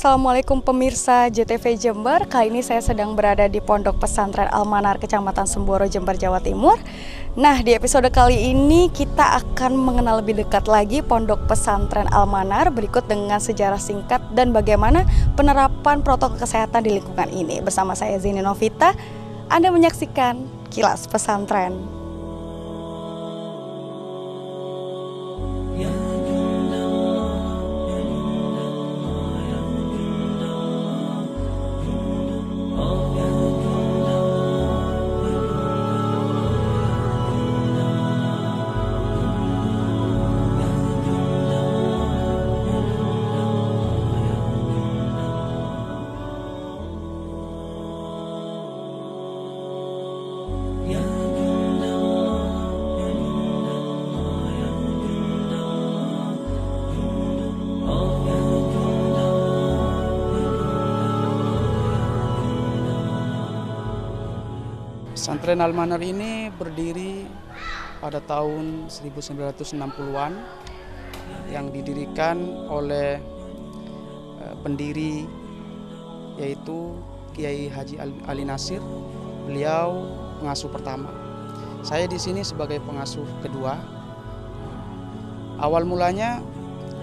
Assalamualaikum pemirsa JTV Jember. Kali ini saya sedang berada di Pondok Pesantren Al-Manar, Kecamatan Semboro, Jember, Jawa Timur. Nah, di episode kali ini kita akan mengenal lebih dekat lagi Pondok Pesantren Al-Manar berikut dengan sejarah singkat dan bagaimana penerapan protokol kesehatan di lingkungan ini. Bersama saya Zini Novita, Anda menyaksikan Kilas Pesantren. Pesantren Al-Manar ini berdiri pada tahun 1960-an yang didirikan oleh pendiri yaitu Kiai Haji Ali Nasir. Beliau pengasuh pertama. Saya di sini sebagai pengasuh kedua. Awal mulanya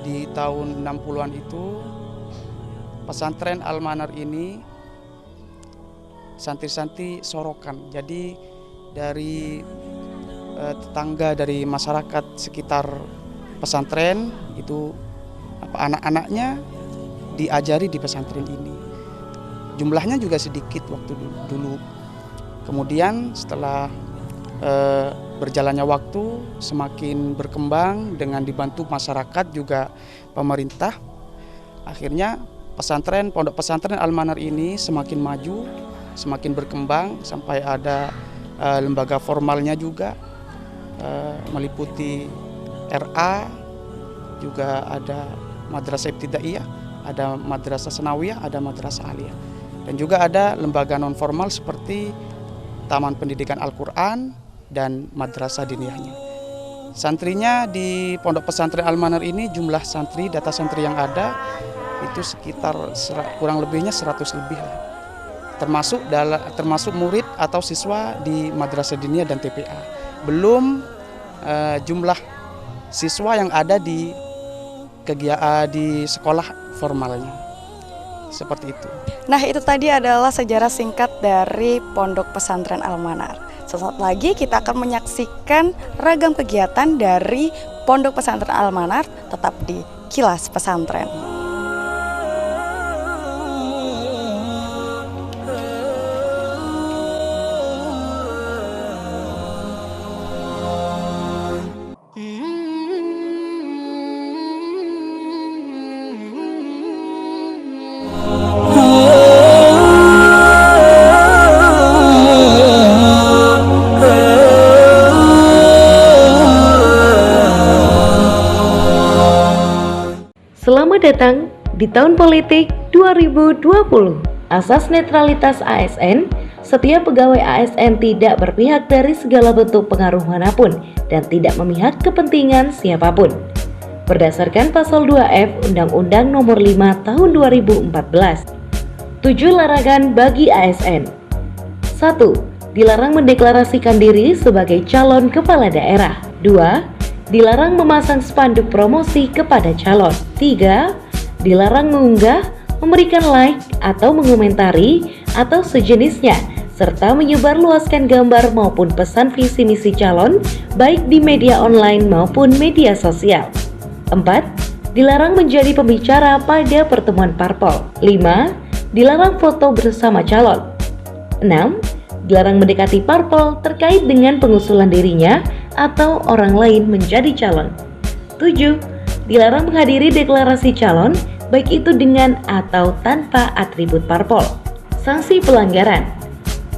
di tahun 60-an itu pesantren Al-Manar ini santri-santri sorokan. Jadi dari tetangga, dari masyarakat sekitar pesantren itu anak-anaknya diajari di pesantren ini. Jumlahnya juga sedikit waktu dulu. Kemudian setelah berjalannya waktu semakin berkembang dengan dibantu masyarakat juga pemerintah, akhirnya pondok pesantren Al-Manar ini semakin maju, semakin berkembang sampai ada lembaga formalnya juga, meliputi RA, juga ada madrasah ibtidaiyah, ada madrasah sanawiyah, ada madrasah aliyah, dan juga ada lembaga non formal seperti Taman Pendidikan Al-Quran dan madrasah diniyahnya. Santrinya di pondok pesantren Al-Manar ini, jumlah santri, data santri yang ada itu sekitar kurang lebihnya 100 lebih lah. Termasuk murid atau siswa di madrasah diniyah dan TPA. Belum jumlah siswa yang ada di sekolah formalnya. Seperti itu. Nah, itu tadi adalah sejarah singkat dari Pondok Pesantren Al-Manar. Sesaat lagi kita akan menyaksikan ragam kegiatan dari Pondok Pesantren Al-Manar, tetap di Kilas Pesantren. Selamat datang di tahun politik 2020. Asas netralitas ASN, setiap pegawai ASN tidak berpihak dari segala bentuk pengaruh manapun dan tidak memihak kepentingan siapapun. Berdasarkan pasal 2F Undang-Undang Nomor 5 Tahun 2014. 7 larangan bagi ASN. 1. Dilarang mendeklarasikan diri sebagai calon kepala daerah. 2. Dilarang memasang spanduk promosi kepada calon. 3. Dilarang mengunggah, memberikan like, atau mengomentari, atau sejenisnya, serta menyebarluaskan gambar maupun pesan visi misi calon, baik di media online maupun media sosial. 4. Dilarang menjadi pembicara pada pertemuan parpol. 5. Dilarang foto bersama calon. 6. Dilarang mendekati parpol terkait dengan pengusulan dirinya atau orang lain menjadi calon. 7. Dilarang menghadiri deklarasi calon, baik itu dengan atau tanpa atribut parpol. Sanksi pelanggaran.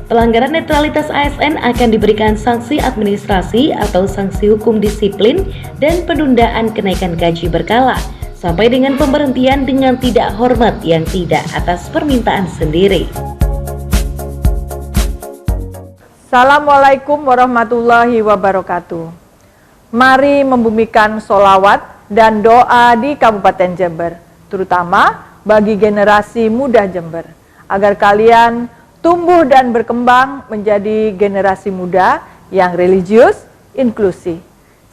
Pelanggaran netralitas ASN akan diberikan sanksi administrasi atau sanksi hukum disiplin dan penundaan kenaikan gaji berkala, sampai dengan pemberhentian dengan tidak hormat yang tidak atas permintaan sendiri. Assalamualaikum warahmatullahi wabarakatuh. Mari membumikan sholawat dan doa di Kabupaten Jember, terutama bagi generasi muda Jember, agar kalian tumbuh dan berkembang menjadi generasi muda yang religius, inklusif,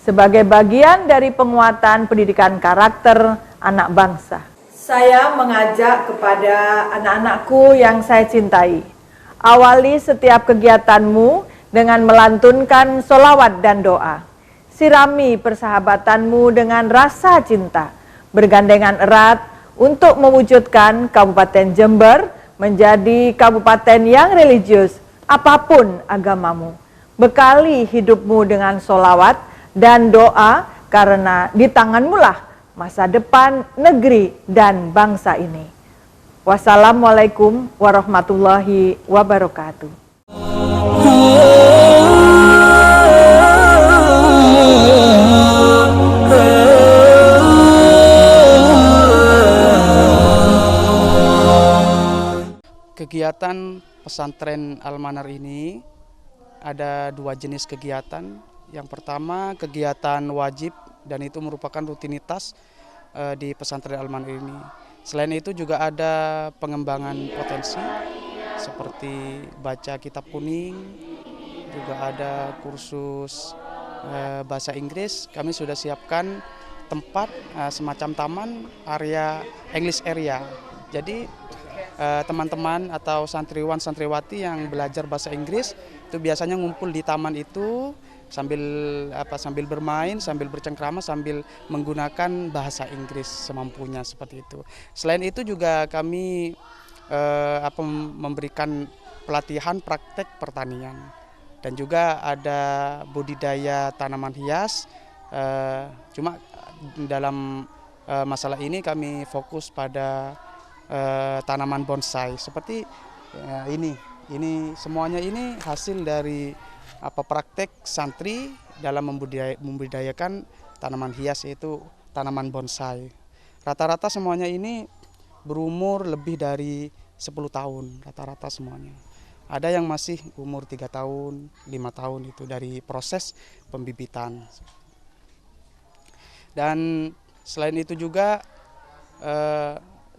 sebagai bagian dari penguatan pendidikan karakter anak bangsa. Saya mengajak kepada anak-anakku yang saya cintai, awali setiap kegiatanmu dengan melantunkan sholawat dan doa. Sirami persahabatanmu dengan rasa cinta, bergandengan erat untuk mewujudkan Kabupaten Jember menjadi kabupaten yang religius, apapun agamamu. Bekali hidupmu dengan sholawat dan doa, karena di tanganmulah masa depan negeri dan bangsa ini. Wassalamualaikum warahmatullahi wabarakatuh. Kegiatan pesantren Al-Manar ini ada dua jenis kegiatan. Yang pertama kegiatan wajib, dan itu merupakan rutinitas di pesantren Al-Manar ini. Selain itu juga ada pengembangan potensi seperti baca kitab kuning, juga ada kursus bahasa Inggris. Kami sudah siapkan tempat semacam taman, area English area. Jadi teman-teman atau santriwan santriwati yang belajar bahasa Inggris itu biasanya ngumpul di taman itu sambil bermain, sambil bercengkrama, sambil menggunakan bahasa Inggris semampunya, seperti itu. Selain itu juga kami memberikan pelatihan praktek pertanian, dan juga ada budidaya tanaman hias. Cuma dalam masalah ini kami fokus pada tanaman bonsai seperti ini semuanya ini hasil dari praktek santri dalam membudidayakan tanaman hias, yaitu tanaman bonsai. Rata-rata semuanya ini berumur lebih dari 10 tahun, rata-rata semuanya. Ada yang masih umur 3 tahun, 5 tahun, itu dari proses pembibitan. Dan selain itu juga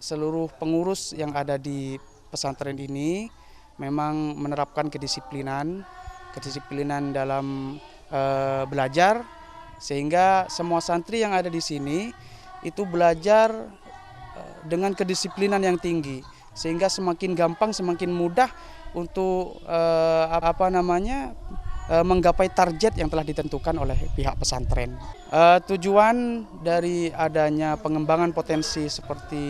seluruh pengurus yang ada di pesantren ini memang menerapkan kedisiplinan dalam belajar, sehingga semua santri yang ada di sini itu belajar dengan kedisiplinan yang tinggi, sehingga semakin gampang, semakin mudah untuk menggapai target yang telah ditentukan oleh pihak pesantren. Tujuan dari adanya pengembangan potensi seperti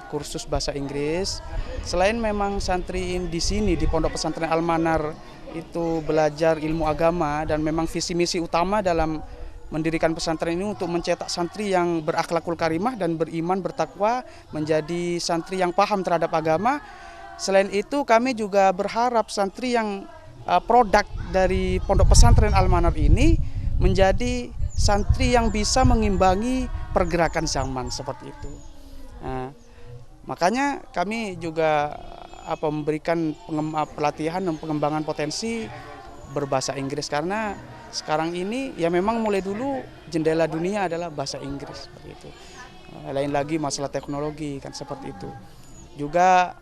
kursus bahasa Inggris, selain memang santri di sini di Pondok Pesantren Al-Manar itu belajar ilmu agama, dan memang visi misi utama dalam mendirikan pesantren ini untuk mencetak santri yang berakhlakul karimah dan beriman bertakwa, menjadi santri yang paham terhadap agama. Selain itu kami juga berharap santri yang produk dari Pondok Pesantren Al-Manar ini menjadi santri yang bisa mengimbangi pergerakan zaman, seperti itu. Nah, makanya kami juga memberikan pelatihan dan pengembangan potensi berbahasa Inggris, karena sekarang ini ya memang mulai dulu jendela dunia adalah bahasa Inggris, seperti itu. Lain lagi masalah teknologi kan, seperti itu. Juga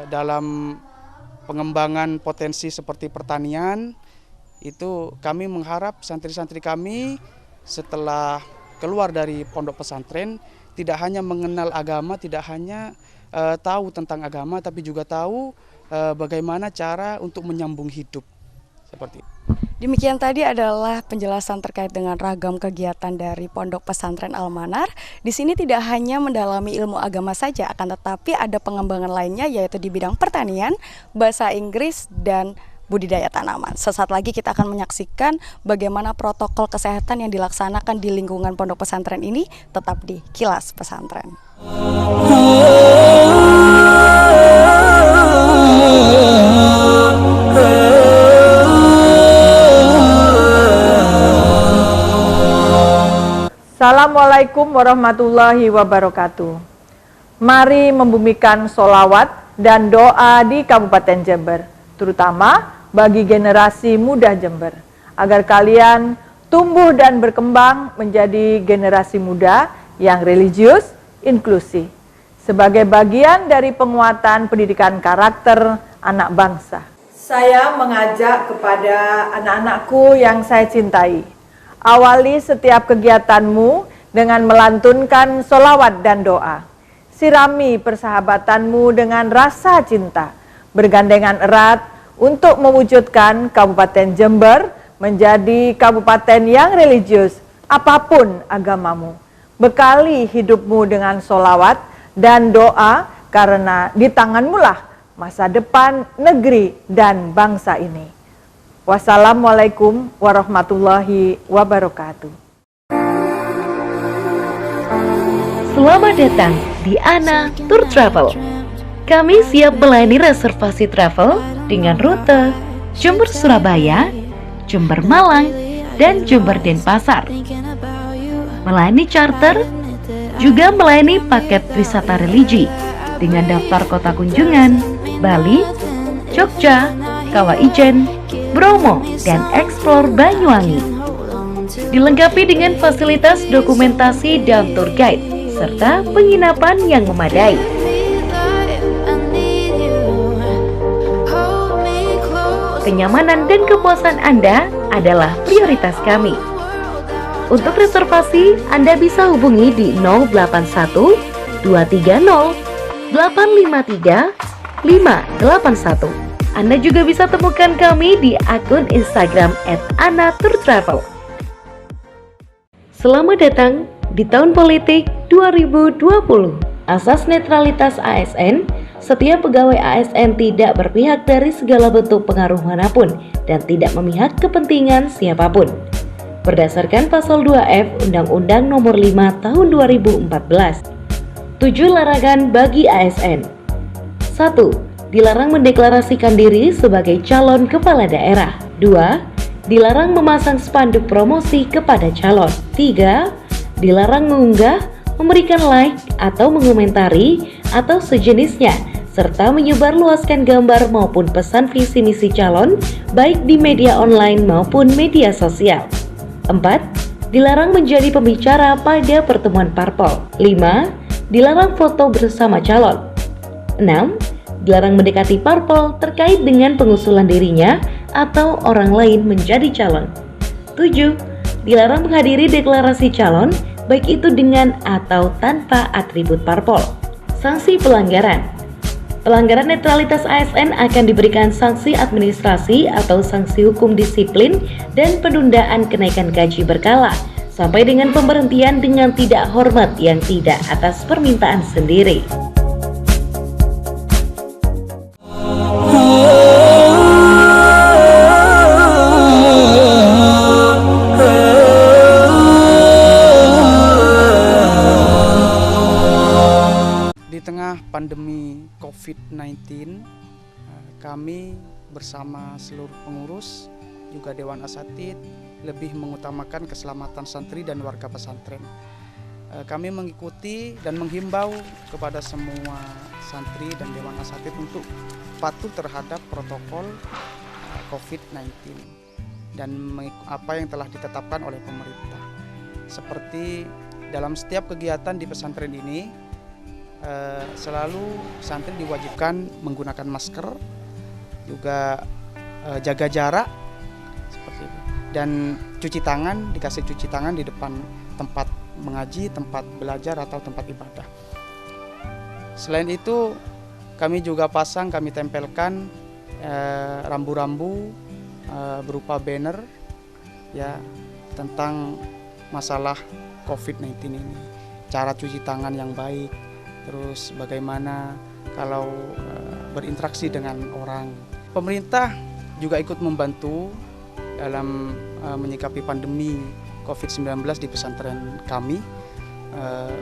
dalam pengembangan potensi seperti pertanian, itu kami mengharap santri-santri kami setelah keluar dari pondok pesantren tidak hanya mengenal agama, tidak hanya tahu tentang agama, tapi juga tahu bagaimana cara untuk menyambung hidup, seperti itu. Demikian tadi adalah penjelasan terkait dengan ragam kegiatan dari Pondok Pesantren Al-Manar. Di sini tidak hanya mendalami ilmu agama saja, akan tetapi ada pengembangan lainnya, yaitu di bidang pertanian, bahasa Inggris, dan budidaya tanaman. Sesaat lagi kita akan menyaksikan bagaimana protokol kesehatan yang dilaksanakan di lingkungan Pondok Pesantren ini, tetap di Kilas Pesantren. Assalamualaikum warahmatullahi wabarakatuh. Mari membumikan sholawat dan doa di Kabupaten Jember, terutama bagi generasi muda Jember, agar kalian tumbuh dan berkembang menjadi generasi muda yang religius, inklusif, sebagai bagian dari penguatan pendidikan karakter anak bangsa. Saya mengajak kepada anak-anakku yang saya cintai, awali setiap kegiatanmu dengan melantunkan sholawat dan doa. Sirami persahabatanmu dengan rasa cinta, bergandengan erat untuk mewujudkan Kabupaten Jember menjadi kabupaten yang religius, apapun agamamu. Bekali hidupmu dengan sholawat dan doa, karena di tanganmu lah masa depan negeri dan bangsa ini. Wassalamualaikum warahmatullahi wabarakatuh. Selamat datang di Ana Tour Travel. Kami siap melayani reservasi travel dengan rute Jember Surabaya, Jember Malang, dan Jember Denpasar. Melayani charter, juga melayani paket wisata religi dengan daftar kota kunjungan Bali, Jogja, Kawah Ijen, Bromo, dan Explore Banyuwangi. Dilengkapi dengan fasilitas dokumentasi dan tour guide serta penginapan yang memadai. Kenyamanan dan kepuasan Anda adalah prioritas kami. Untuk reservasi, Anda bisa hubungi di 081 230 853 581. Anda juga bisa temukan kami di akun Instagram @anaturtravel. Selamat datang di tahun politik 2020. Asas netralitas ASN, setiap pegawai ASN tidak berpihak dari segala bentuk pengaruh manapun dan tidak memihak kepentingan siapapun. Berdasarkan pasal 2F Undang-Undang Nomor 5 Tahun 2014. 7 larangan bagi ASN. 1. Dilarang mendeklarasikan diri sebagai calon kepala daerah. 2. Dilarang memasang spanduk promosi kepada calon. 3. Dilarang mengunggah, memberikan like atau mengomentari atau sejenisnya, serta menyebarluaskan gambar maupun pesan visi misi calon baik di media online maupun media sosial. 4. Dilarang menjadi pembicara pada pertemuan parpol. 5. Dilarang foto bersama calon. 6. Dilarang mendekati parpol terkait dengan pengusulan dirinya atau orang lain menjadi calon. 7. Dilarang menghadiri deklarasi calon baik itu dengan atau tanpa atribut parpol. Sanksi pelanggaran. Pelanggaran netralitas ASN akan diberikan sanksi administrasi atau sanksi hukum disiplin dan penundaan kenaikan gaji berkala sampai dengan pemberhentian dengan tidak hormat yang tidak atas permintaan sendiri. Di tengah pandemi COVID-19, kami bersama seluruh pengurus, juga Dewan Asatidz, lebih mengutamakan keselamatan santri dan warga pesantren. Kami mengikuti dan menghimbau kepada semua santri dan Dewan Asatidz untuk patuh terhadap protokol COVID-19 dan apa yang telah ditetapkan oleh pemerintah. Seperti dalam setiap kegiatan di pesantren ini, selalu santri diwajibkan menggunakan masker, juga jaga jarak seperti itu, dan cuci tangan, dikasih cuci tangan di depan tempat mengaji, tempat belajar atau tempat ibadah. Selain itu, kami juga kami tempelkan rambu-rambu berupa banner ya tentang masalah COVID-19 ini, cara cuci tangan yang baik, terus bagaimana kalau berinteraksi dengan orang. Pemerintah juga ikut membantu dalam menyikapi pandemi COVID-19 di pesantren kami,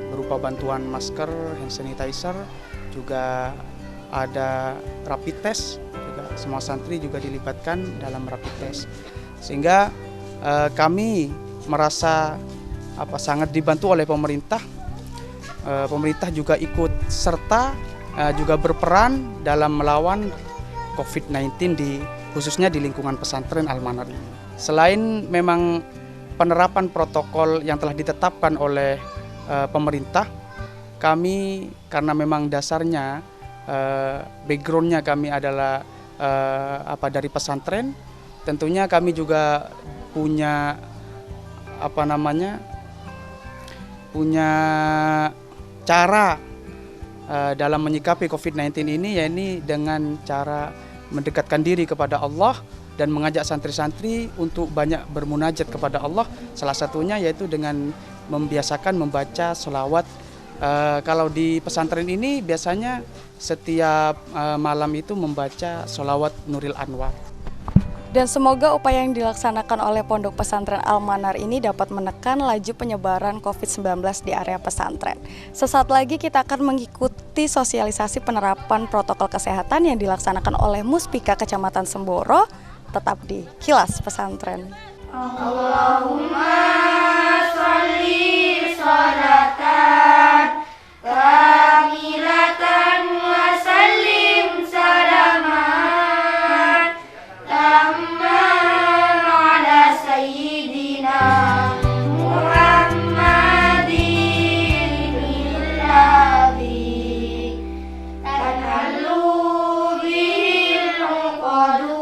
berupa bantuan masker, hand sanitizer, juga ada rapid test, juga semua santri juga dilibatkan dalam rapid test, sehingga kami merasa sangat dibantu oleh pemerintah. Pemerintah juga ikut serta juga berperan dalam melawan COVID-19 khususnya di lingkungan pesantren Al-Manar ini. Selain memang penerapan protokol yang telah ditetapkan oleh pemerintah, kami karena memang dasarnya backgroundnya kami adalah dari pesantren, tentunya kami juga punya punya cara dalam menyikapi COVID-19 ini, yakni dengan cara mendekatkan diri kepada Allah dan mengajak santri-santri untuk banyak bermunajat kepada Allah. Salah satunya yaitu dengan membiasakan membaca sholawat. Kalau di pesantren ini biasanya setiap malam itu membaca sholawat Nuril Anwar. Dan semoga upaya yang dilaksanakan oleh Pondok Pesantren Al-Manar ini dapat menekan laju penyebaran COVID-19 di area pesantren. Sesaat lagi kita akan mengikuti sosialisasi penerapan protokol kesehatan yang dilaksanakan oleh Muspika Kecamatan Semboro, tetap di Kilas Pesantren. Allahumma sholli sholatan kamilatan wa sallim salaman tamman ala sayyidina Muhammadin alladhi tanhallu bihil uqadu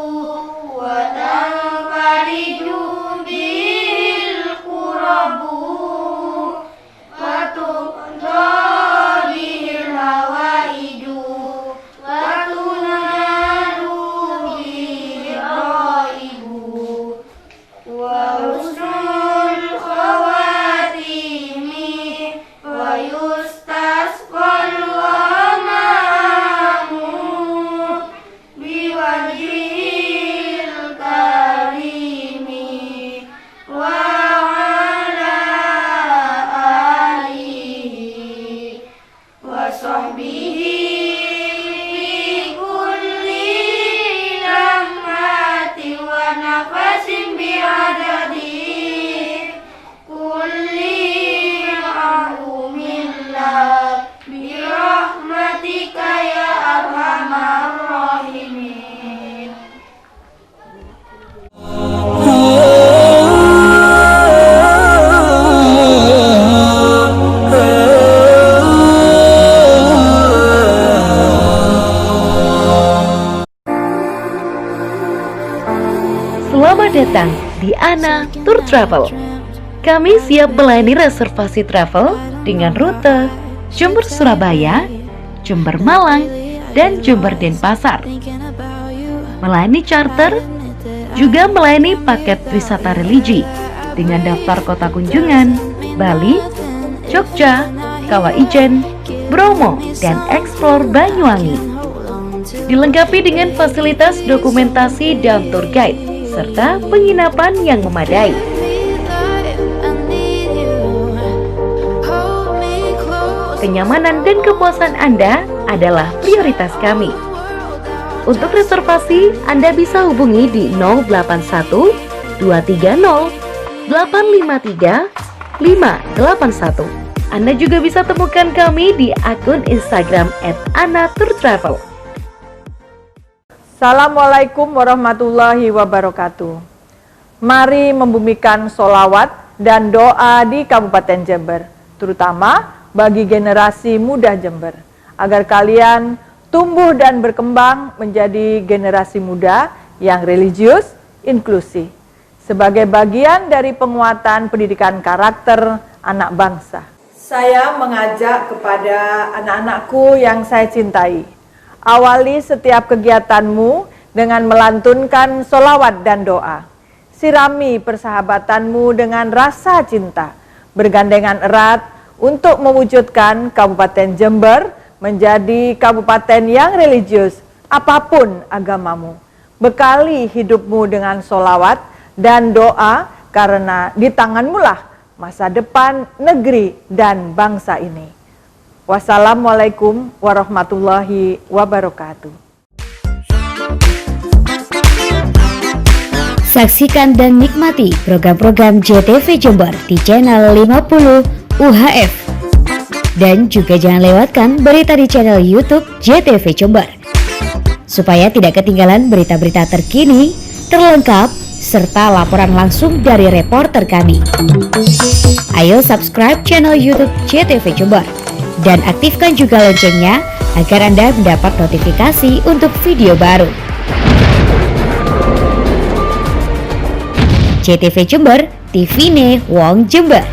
wa tanfariju bihil qurabu wa tuqda bihil hawaiju wa tunalu bihil raibu wa husnul khawatimi wa yustasqal ghamamu biwajhil karimi wa ala alihi wa sahbihi fi kulli lamhati wa nafasin bi'adadi kulli ma'lumillah birahmatika ya arhamar rahimin. Selamat datang di Ana Tour Travel. Kami siap melayani reservasi travel dengan rute Jember Surabaya, Jember Malang, dan Jember Denpasar. Melayani charter, juga melayani paket wisata religi dengan daftar kota kunjungan Bali, Jogja, Kawah Ijen, Bromo, dan eksplor Banyuwangi. Dilengkapi dengan fasilitas dokumentasi dan tour guide serta penginapan yang memadai. Kenyamanan dan kepuasan Anda adalah prioritas kami. Untuk reservasi, Anda bisa hubungi di 081 230 853 581. Anda juga bisa temukan kami di akun Instagram @anaturtravel. Assalamualaikum warahmatullahi wabarakatuh. Mari membumikan sholawat dan doa di Kabupaten Jember, terutama bagi generasi muda Jember, agar kalian tumbuh dan berkembang menjadi generasi muda yang religius, inklusif, sebagai bagian dari penguatan pendidikan karakter anak bangsa. Saya mengajak kepada anak-anakku yang saya cintai, awali setiap kegiatanmu dengan melantunkan sholawat dan doa. Sirami persahabatanmu dengan rasa cinta, bergandengan erat untuk mewujudkan Kabupaten Jember menjadi kabupaten yang religius, apapun agamamu. Bekali hidupmu dengan sholawat dan doa, karena di tanganmulah masa depan negeri dan bangsa ini. Wassalamualaikum warahmatullahi wabarakatuh. Saksikan dan nikmati program-program JTV Jember di channel 50 UHF. Dan juga jangan lewatkan berita di channel YouTube JTV Jember, supaya tidak ketinggalan berita-berita terkini, terlengkap, serta laporan langsung dari reporter kami. Ayo subscribe channel YouTube JTV Jember dan aktifkan juga loncengnya agar Anda mendapat notifikasi untuk video baru. JTV Jember, TV-ne Wong Jember.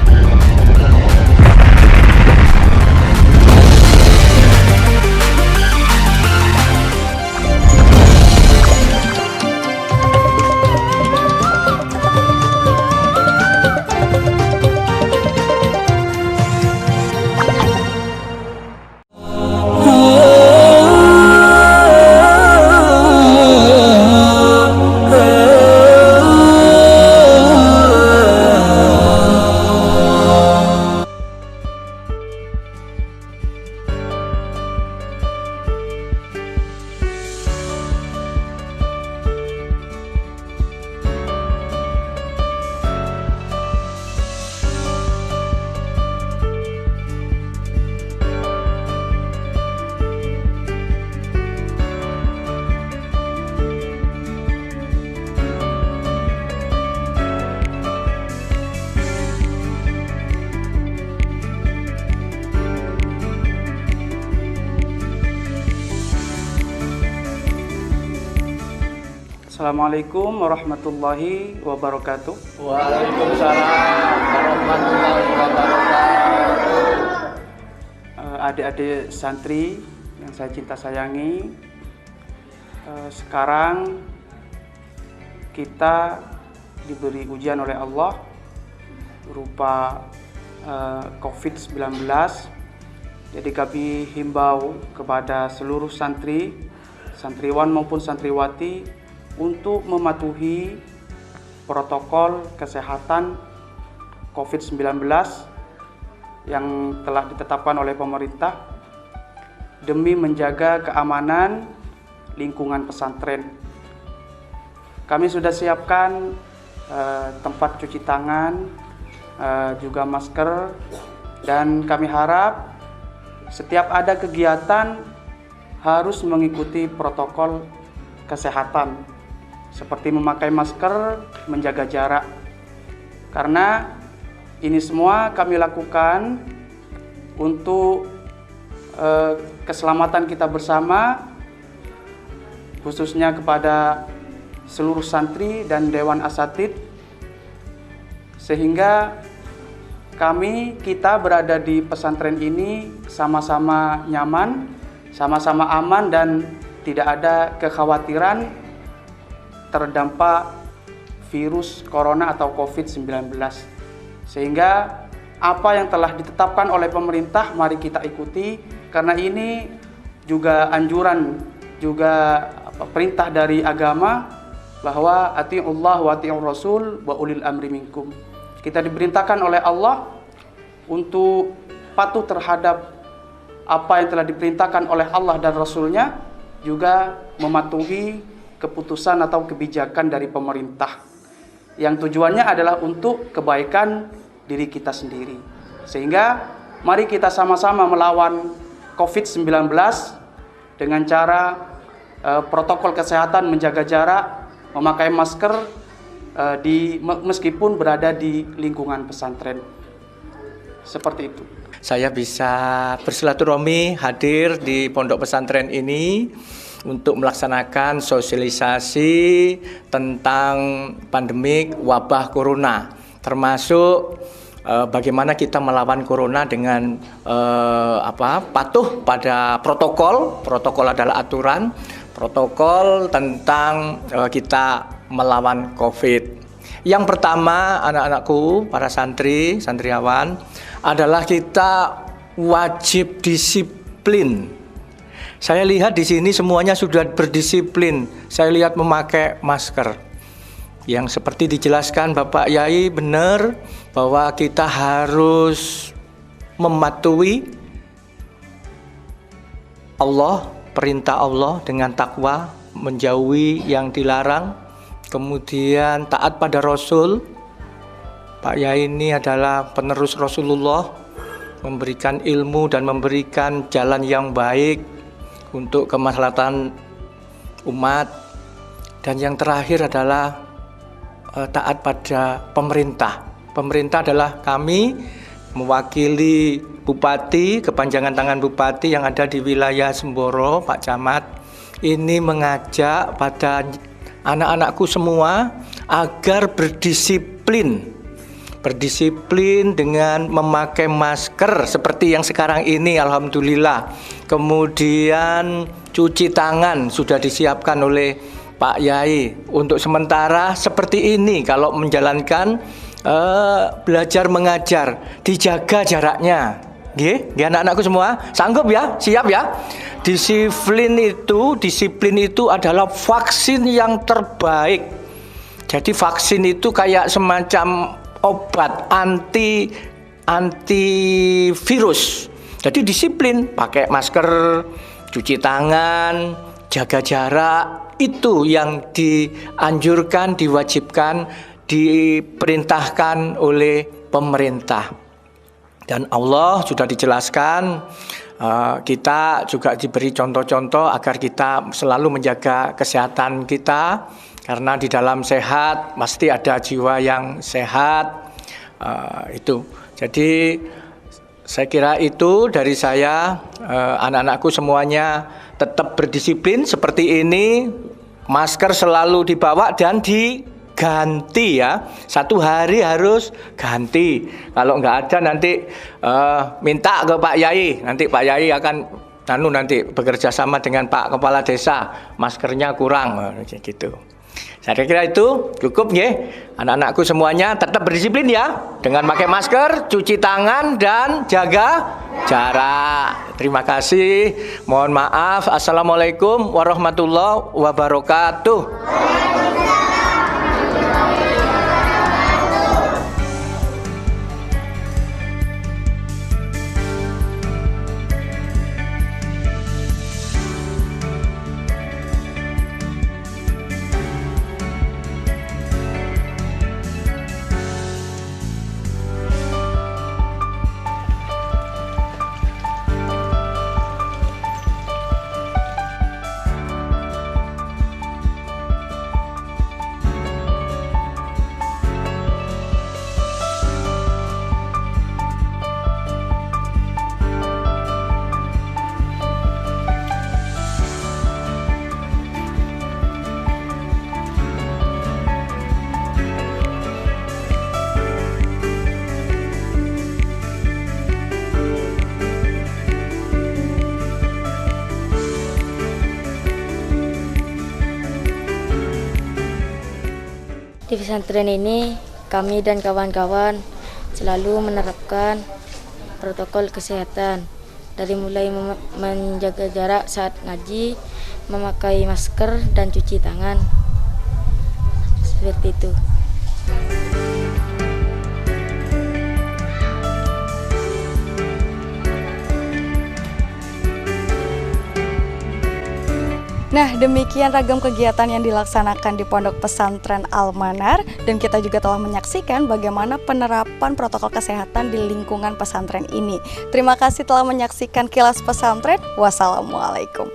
Assalamualaikum warahmatullahi wabarakatuh. Waalaikumsalam warahmatullahi wabarakatuh. Adik-adik santri yang saya cinta sayangi, sekarang kita diberi ujian oleh Allah berupa COVID-19. Jadi kami himbau kepada seluruh santri, santriwan maupun santriwati untuk mematuhi protokol kesehatan COVID-19 yang telah ditetapkan oleh pemerintah demi menjaga keamanan lingkungan pesantren. Kami sudah siapkan tempat cuci tangan, juga masker, dan kami harap setiap ada kegiatan harus mengikuti protokol kesehatan seperti memakai masker, menjaga jarak. Karena ini semua kami lakukan untuk keselamatan kita bersama, khususnya kepada seluruh santri dan Dewan Asatidz, sehingga kita berada di pesantren ini sama-sama nyaman, sama-sama aman, dan tidak ada kekhawatiran terdampak virus corona atau COVID-19. Sehingga apa yang telah ditetapkan oleh pemerintah mari kita ikuti, karena ini juga anjuran, juga perintah dari agama bahwa atiiullah wa atiiur rasul wa ulil amri minkum. Kita diperintahkan oleh Allah untuk patuh terhadap apa yang telah diperintahkan oleh Allah dan Rasulnya, juga mematuhi keputusan atau kebijakan dari pemerintah yang tujuannya adalah untuk kebaikan diri kita sendiri. Sehingga mari kita sama-sama melawan COVID-19 dengan cara protokol kesehatan, menjaga jarak, memakai masker meskipun berada di lingkungan pesantren. Seperti itu. Saya bisa bersilaturahmi hadir di pondok pesantren ini untuk melaksanakan sosialisasi tentang pandemik wabah corona, termasuk bagaimana kita melawan corona dengan patuh pada protokol adalah aturan, protokol tentang kita melawan COVID. Yang pertama, anak-anakku, para santri, santriawan, adalah kita wajib disiplin. Saya lihat di sini semuanya sudah berdisiplin. Saya lihat memakai masker. Yang seperti dijelaskan Bapak Yai benar bahwa kita harus mematuhi Allah, perintah Allah dengan takwa, menjauhi yang dilarang, kemudian taat pada Rasul. Pak Yai ini adalah penerus Rasulullah, memberikan ilmu dan memberikan jalan yang baik untuk kemaslahatan umat. Dan yang terakhir adalah taat pada pemerintah. Pemerintah adalah kami, mewakili Bupati, kepanjangan tangan Bupati yang ada di wilayah Semboro, Pak Camat, ini mengajak pada anak-anakku semua agar berdisiplin dengan memakai masker seperti yang sekarang ini, alhamdulillah. Kemudian cuci tangan sudah disiapkan oleh Pak Yai. Untuk sementara seperti ini, kalau menjalankan belajar mengajar, dijaga jaraknya. Nggih, anak-anakku semua, sanggup ya? Siap ya? Disiplin itu adalah vaksin yang terbaik. Jadi vaksin itu kayak semacam obat antivirus. Jadi disiplin, pakai masker, cuci tangan, jaga jarak, itu yang dianjurkan, diwajibkan, diperintahkan oleh pemerintah. Dan Allah sudah dijelaskan, kita juga diberi contoh-contoh agar kita selalu menjaga kesehatan kita. Karena di dalam sehat pasti ada jiwa yang sehat, itu. Jadi saya kira itu dari saya, anak-anakku semuanya tetap berdisiplin seperti ini, masker selalu dibawa dan diganti ya. 1 hari harus ganti. Kalau nggak ada nanti minta ke Pak Yai, nanti Pak Yai akan nanti bekerja sama dengan Pak Kepala Desa, maskernya kurang gitu. Saya kira itu cukup ya. Anak-anakku semuanya tetap berdisiplin ya, dengan pakai masker, cuci tangan, dan jaga jarak. Terima kasih. Mohon maaf. Assalamualaikum warahmatullahi wabarakatuh. Di pesantren ini kami dan kawan-kawan selalu menerapkan protokol kesehatan, dari mulai menjaga jarak saat ngaji, memakai masker dan cuci tangan, seperti itu. Nah, demikian ragam kegiatan yang dilaksanakan di Pondok Pesantren Al-Manar, dan kita juga telah menyaksikan bagaimana penerapan protokol kesehatan di lingkungan pesantren ini. Terima kasih telah menyaksikan Kilas Pesantren. Wassalamualaikum.